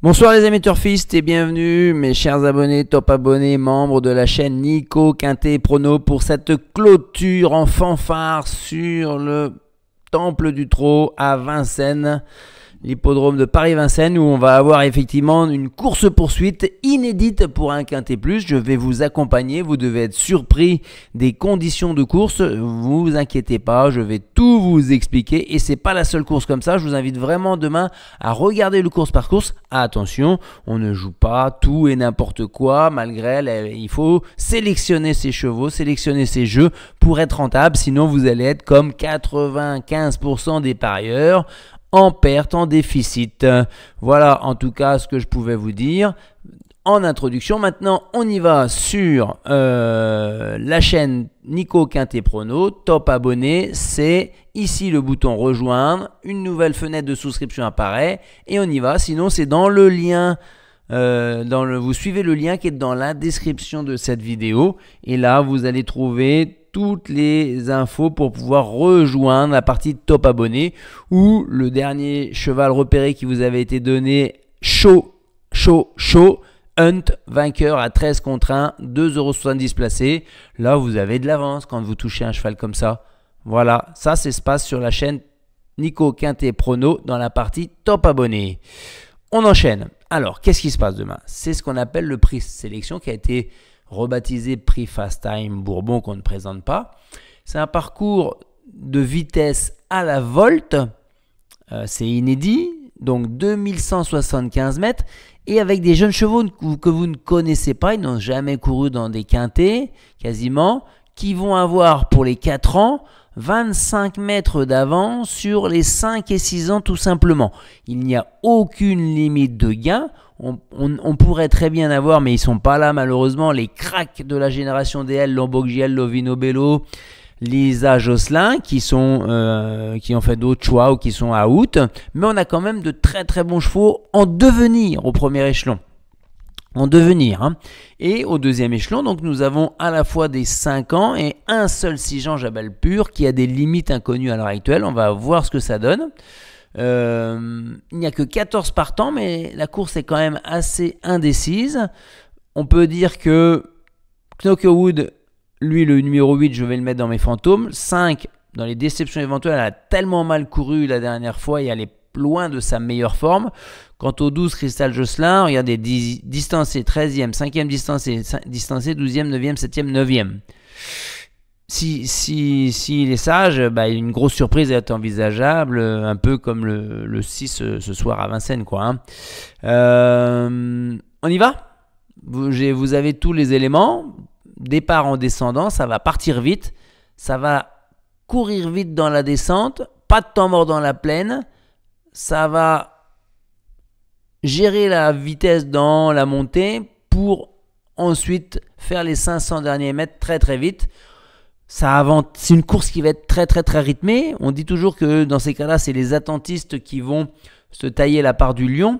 Bonsoir les amis turfistes et bienvenue mes chers abonnés, top abonnés, membres de la chaîne Nico Quintet Prono pour cette clôture en fanfare sur le Temple du Trot à Vincennes, l'hippodrome de Paris-Vincennes où on va avoir effectivement une course-poursuite inédite pour un Quintet Plus. Je vais vous accompagner, vous devez être surpris des conditions de course, vous inquiétez pas, je vais tout vous expliquer et c'est pas la seule course comme ça. Je vous invite vraiment demain à regarder le course par course. Attention, on ne joue pas tout et n'importe quoi, malgré il faut sélectionner ses chevaux, sélectionner ses jeux pour être rentable, sinon vous allez être comme 95% des parieurs, en perte, en déficit. Voilà en tout cas ce que je pouvais vous dire en introduction. Maintenant on y va sur la chaîne Nico Quintet Prono, top abonné, c'est ici le bouton rejoindre, une nouvelle fenêtre de souscription apparaît et on y va, sinon c'est dans le lien. Vous suivez le lien qui est dans la description de cette vidéo et là vous allez trouver toutes les infos pour pouvoir rejoindre la partie top abonné ou le dernier cheval repéré qui vous avait été donné, Show Hunt, vainqueur à 13 contre 1, 2,70 € placé. Là vous avez de l'avance quand vous touchez un cheval comme ça. Voilà, ça se passe sur la chaîne Nico Quintet Prono dans la partie top abonné. On enchaîne. Alors, qu'est-ce qui se passe demain? C'est ce qu'on appelle le prix sélection qui a été rebaptisé prix Fast Time Bourbon qu'on ne présente pas. C'est un parcours de vitesse à la volte. C'est inédit. Donc 2175 mètres. Et avec des jeunes chevaux que vous ne connaissez pas. Ils n'ont jamais couru dans des quintets, quasiment. Qui vont avoir pour les 4 ans 25 mètres d'avance sur les 5 et 6 ans tout simplement. Il n'y a aucune limite de gain. On pourrait très bien avoir, mais ils ne sont pas là malheureusement, les cracks de la génération DL, Lombogiel, Lovino Bello, Lisa Josselin, qui ont fait d'autres choix ou qui sont à out. Mais on a quand même de très très bons chevaux en devenir au premier échelon. En devenir. Hein. Et au deuxième échelon, donc nous avons à la fois des 5 ans et un seul 6 ans Jabal Pur qui a des limites inconnues à l'heure actuelle. On va voir ce que ça donne. Il n'y a que 14 partants, mais la course est quand même assez indécise. On peut dire que Knockerwood, lui le numéro 8, je vais le mettre dans mes fantômes. 5, dans les déceptions éventuelles, elle a tellement mal couru la dernière fois et elle est loin de sa meilleure forme. Quant aux 12, Crystal Josselin, regardez, distancé, 13e, 5e distancé, 12e, 9e, 7e, 9e. S'il est sage, une grosse surprise est envisageable, un peu comme le 6 ce soir à Vincennes, quoi. Hein. On y va? Vous avez tous les éléments. Départ en descendant, ça va partir vite, ça va courir vite dans la descente, pas de temps mort dans la plaine, ça va gérer la vitesse dans la montée pour ensuite faire les 500 derniers mètres très très vite. C'est une course qui va être très très très rythmée. On dit toujours que dans ces cas-là, c'est les attentistes qui vont se tailler la part du lion.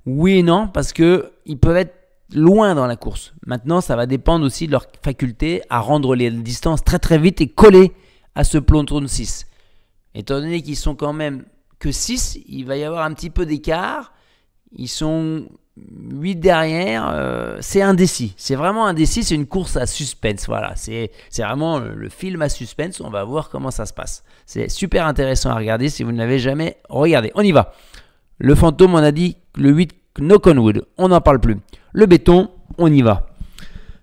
Oui et non, parce qu'ils peuvent être loin dans la course. Maintenant, ça va dépendre aussi de leur faculté à rendre les distances très très vite et coller à ce peloton de 6. Étant donné qu'ils sont quand même que 6, il va y avoir un petit peu d'écart. Ils sont 8 derrière, c'est indécis. C'est vraiment indécis, c'est une course à suspense. Voilà, c'est vraiment le film à suspense. On va voir comment ça se passe. C'est super intéressant à regarder si vous ne l'avez jamais regardé. On y va. Le fantôme, on a dit le 8, Knock on Wood. On n'en parle plus. Le béton, on y va.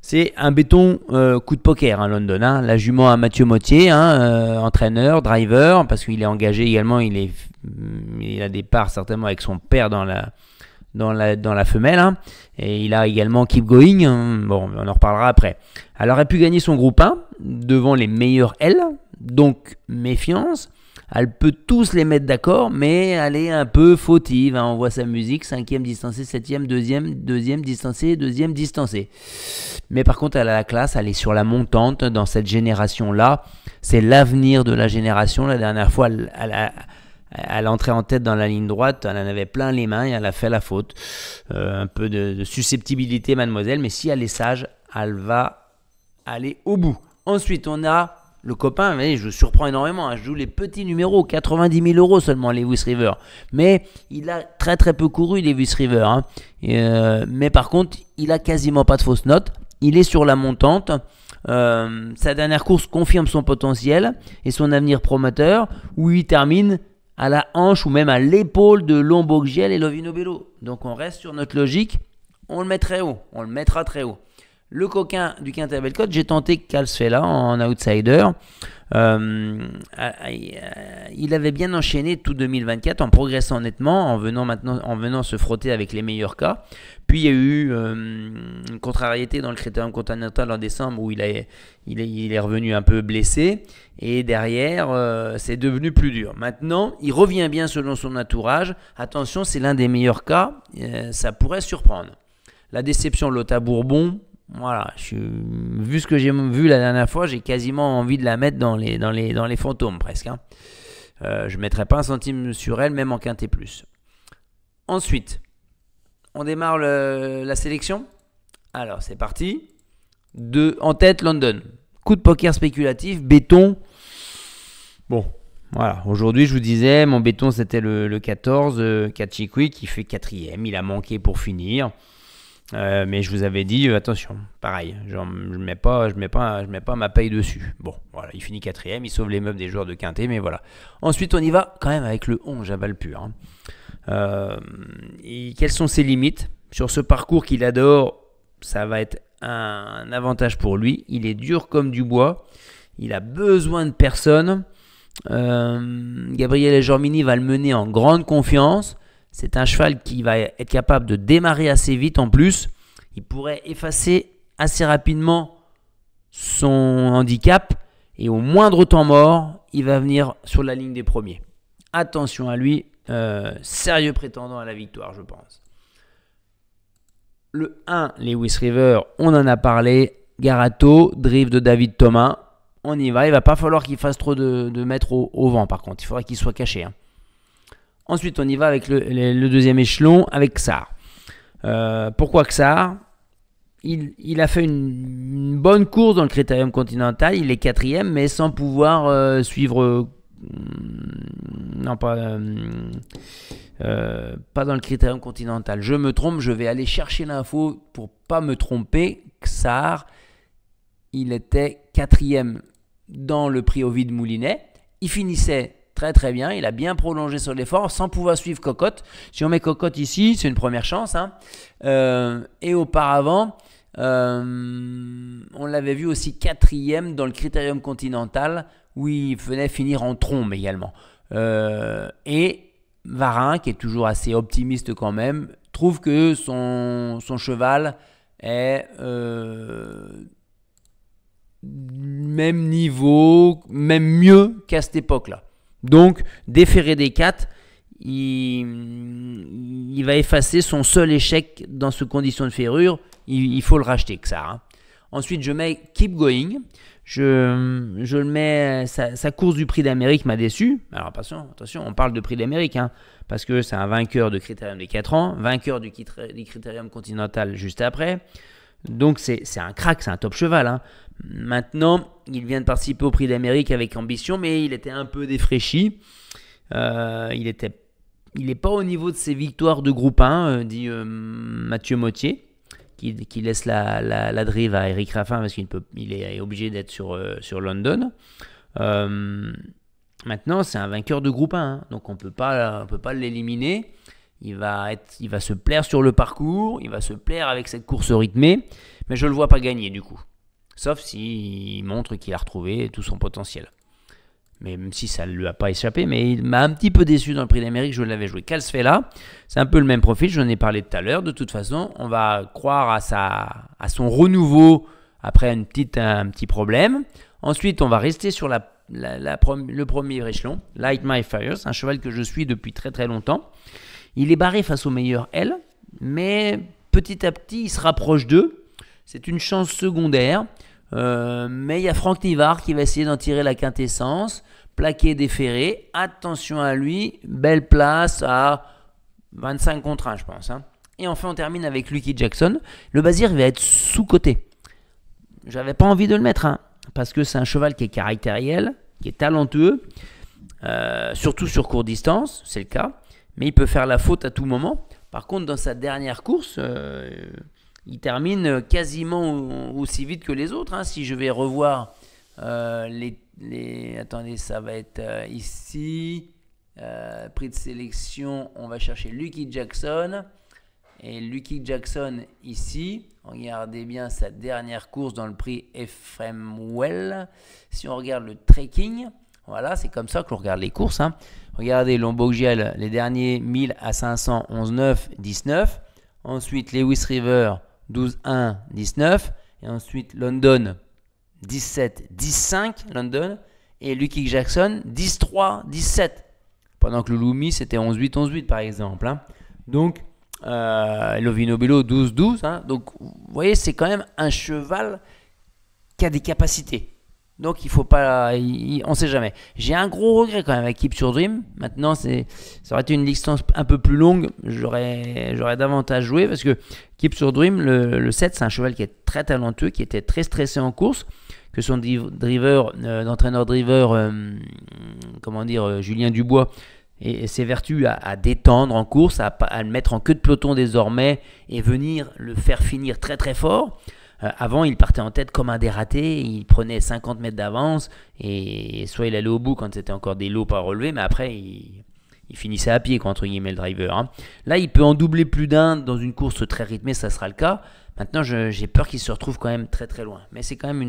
C'est un béton coup de poker, hein, London. Hein. La jument à Mathieu Mottier, entraîneur, driver, parce qu'il est engagé également. Il a des parts certainement avec son père dans la femelle. Hein. Et il a également Keep Going. Hein. Bon, on en reparlera après. Elle aurait pu gagner son groupe 1 devant les meilleurs L. Donc, méfiance. Elle peut tous les mettre d'accord, mais elle est un peu fautive. Hein. On voit sa musique, 5e distancé, 7e, 2e distancé, 2e distancé. Mais par contre, elle a la classe, elle est sur la montante dans cette génération-là. C'est l'avenir de la génération. La dernière fois, elle entrait en tête dans la ligne droite, elle en avait plein les mains et elle a fait la faute. Un peu de susceptibilité, mademoiselle, mais si elle est sage, elle va aller au bout. Ensuite, on a Le copain, mais je surprends énormément, hein, je joue les petits numéros, 90 000 euros seulement Lewis River. Mais il a très très peu couru Lewis River. Hein. Mais par contre, il a quasiment pas de fausses notes. Il est sur la montante. Sa dernière course confirme son potentiel et son avenir prometteur, où il termine à la hanche ou même à l'épaule de Lombo Ggiel et Lovino Bello. Donc on reste sur notre logique, on le met très haut, on le mettra très haut. Le coquin du Quintet à Bellecote, j'ai tenté Calsfella en outsider. Il avait bien enchaîné tout 2024 en progressant nettement, en venant se frotter avec les meilleurs cas. Puis il y a eu une contrariété dans le Critérium Continental en décembre où il est revenu un peu blessé. Et derrière, c'est devenu plus dur. Maintenant, il revient bien selon son entourage. Attention, c'est l'un des meilleurs cas. Ça pourrait surprendre. La déception Lotta Bourbon. Voilà, vu ce que j'ai vu la dernière fois, j'ai quasiment envie de la mettre dans les fantômes presque. Hein. Je ne mettrai pas un centime sur elle, même en quintet plus. Ensuite, on démarre la sélection. Alors, c'est parti. En tête, London. Coup de poker spéculatif, béton. Bon, voilà. Aujourd'hui, je vous disais, mon béton, c'était le 14, Kachikwi, qui fait 4e. Il a manqué pour finir. Mais je vous avais dit, attention, pareil, je mets pas ma paye dessus. Bon, voilà, il finit 4e, il sauve les meubles des joueurs de quintet, mais voilà. Ensuite, on y va quand même avec le 11, Jabal Pur. Hein. Et quelles sont ses limites? Sur ce parcours qu'il adore, ça va être un avantage pour lui. Il est dur comme du bois, il a besoin de personne. Gabriel Jormini va le mener en grande confiance. C'est un cheval qui va être capable de démarrer assez vite en plus. Il pourrait effacer assez rapidement son handicap et au moindre temps mort, il va venir sur la ligne des premiers. Attention à lui, sérieux prétendant à la victoire, je pense. Le 1, Lewis River, on en a parlé. Garato, drive de David Thomas. On y va, il ne va pas falloir qu'il fasse trop de mètres au vent par contre. Il faudra qu'il soit caché. Hein. Ensuite, on y va avec le deuxième échelon, avec Ksar. Pourquoi Ksar? Il a fait une bonne course dans le Critérium Continental. Il est 4e, mais sans pouvoir suivre... non, pas dans le Critérium Continental. Je me trompe, je vais aller chercher l'info pour ne pas me tromper. Ksar, il était 4e dans le prix Ovid Moulinet. Il finissait... très très bien, il a bien prolongé sur l'effort sans pouvoir suivre Cocotte. Si on met Cocotte ici, c'est une première chance. Hein. Et auparavant, on l'avait vu aussi 4e dans le Critérium Continental où il venait finir en trombe également. Et Varin, qui est toujours assez optimiste quand même, trouve que son cheval est même niveau, même mieux qu'à cette époque-là. Donc, déféré des 4, il va effacer son seul échec dans ces conditions de ferrure. Il faut le racheter, Ksar. Hein. Ensuite, je mets Keep Going. Je le mets, sa course du Prix d'Amérique m'a déçu. Alors attention, on parle de Prix d'Amérique, hein, parce que c'est un vainqueur de Critérium des 4 ans, vainqueur du Critérium Continental juste après. Donc c'est un crack, c'est un top cheval. Hein. Maintenant, il vient de participer au Prix d'Amérique avec ambition, mais il était un peu défraîchi. Il n'est pas au niveau de ses victoires de groupe 1, dit Mathieu Mottier, qui laisse la drive à Eric Raffin parce qu'il est obligé d'être sur London. Maintenant, c'est un vainqueur de groupe 1, hein, donc on peut pas l'éliminer. Il va se plaire sur le parcours, il va se plaire avec cette course rythmée, mais je ne le vois pas gagner du coup. Sauf s'il montre qu'il a retrouvé tout son potentiel. Mais même si ça ne lui a pas échappé, mais il m'a un petit peu déçu dans le Prix d'Amérique, je l'avais joué. Calsfella, c'est un peu le même profil, j'en ai parlé tout à l'heure. De toute façon, on va croire à son renouveau après un petit problème. Ensuite, on va rester sur le premier échelon, Light My Fires, un cheval que je suis depuis très très longtemps. Il est barré face au meilleur L, mais petit à petit, il se rapproche d'eux. C'est une chance secondaire, mais il y a Franck Nivard qui va essayer d'en tirer la quintessence, plaqué déféré. Attention à lui, belle place à 25 contre 1, je pense. Hein. Et enfin, on termine avec Lucky Jackson. Le Bazir va être sous-coté. J'avais pas envie de le mettre. Hein. parce que c'est un cheval qui est caractériel, qui est talentueux, surtout sur courte distance, c'est le cas, mais il peut faire la faute à tout moment. Par contre, dans sa dernière course, il termine quasiment aussi vite que les autres. Si je vais revoir attendez, ça va être ici, prix de sélection, on va chercher Lucky Jackson. Et Lucky Jackson ici, regardez bien sa dernière course dans le prix Ephraim Well. Si on regarde le trekking, voilà, c'est comme ça que l'on regarde les courses. Regardez Lombogiel, les derniers 1000 à 500, 11,9, 19. Ensuite Lewis River, 12,1, 19. Et ensuite London, 17, 15 London. Et Lucky Jackson, 10,3, 17. Pendant que le Lumi, c'était 11,8, 11,8 par exemple. Donc, Lovino Bello 12-12, donc vous voyez c'est quand même un cheval qui a des capacités, donc il faut pas, on sait jamais. J'ai un gros regret quand même avec Keep Your Dream. Maintenant ça aurait été une distance un peu plus longue, j'aurais davantage joué, parce que Keep Your Dream, le 7, c'est un cheval qui est très talentueux, qui était très stressé en course, que son driver, l'entraîneur driver, Julien Dubois, et s'évertue à détendre en course, à le mettre en queue de peloton désormais et venir le faire finir très très fort. Avant, il partait en tête comme un dératé, il prenait 50 mètres d'avance et soit il allait au bout quand c'était encore des lots pas relevés, mais après il finissait à pied, entre guillemets, le driver. Là, il peut en doubler plus d'un dans une course très rythmée, ça sera le cas. Maintenant, j'ai peur qu'il se retrouve quand même très très loin. Mais c'est quand même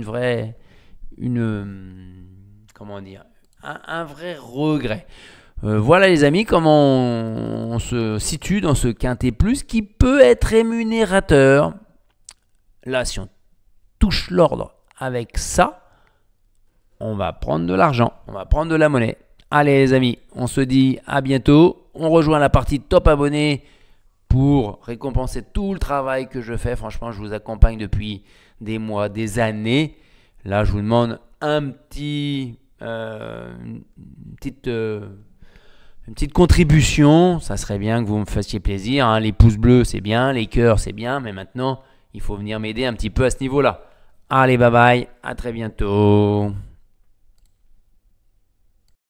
un vrai regret. Voilà les amis, comment on se situe dans ce Quintet Plus qui peut être rémunérateur. Là, si on touche l'ordre avec ça, on va prendre de l'argent, on va prendre de la monnaie. Allez les amis, on se dit à bientôt. On rejoint la partie top abonnés pour récompenser tout le travail que je fais. Franchement, je vous accompagne depuis des mois, des années. Là, je vous demande une petite contribution, ça serait bien que vous me fassiez plaisir. Les pouces bleus, c'est bien, les cœurs, c'est bien, mais maintenant, il faut venir m'aider un petit peu à ce niveau-là. Allez, bye bye, à très bientôt.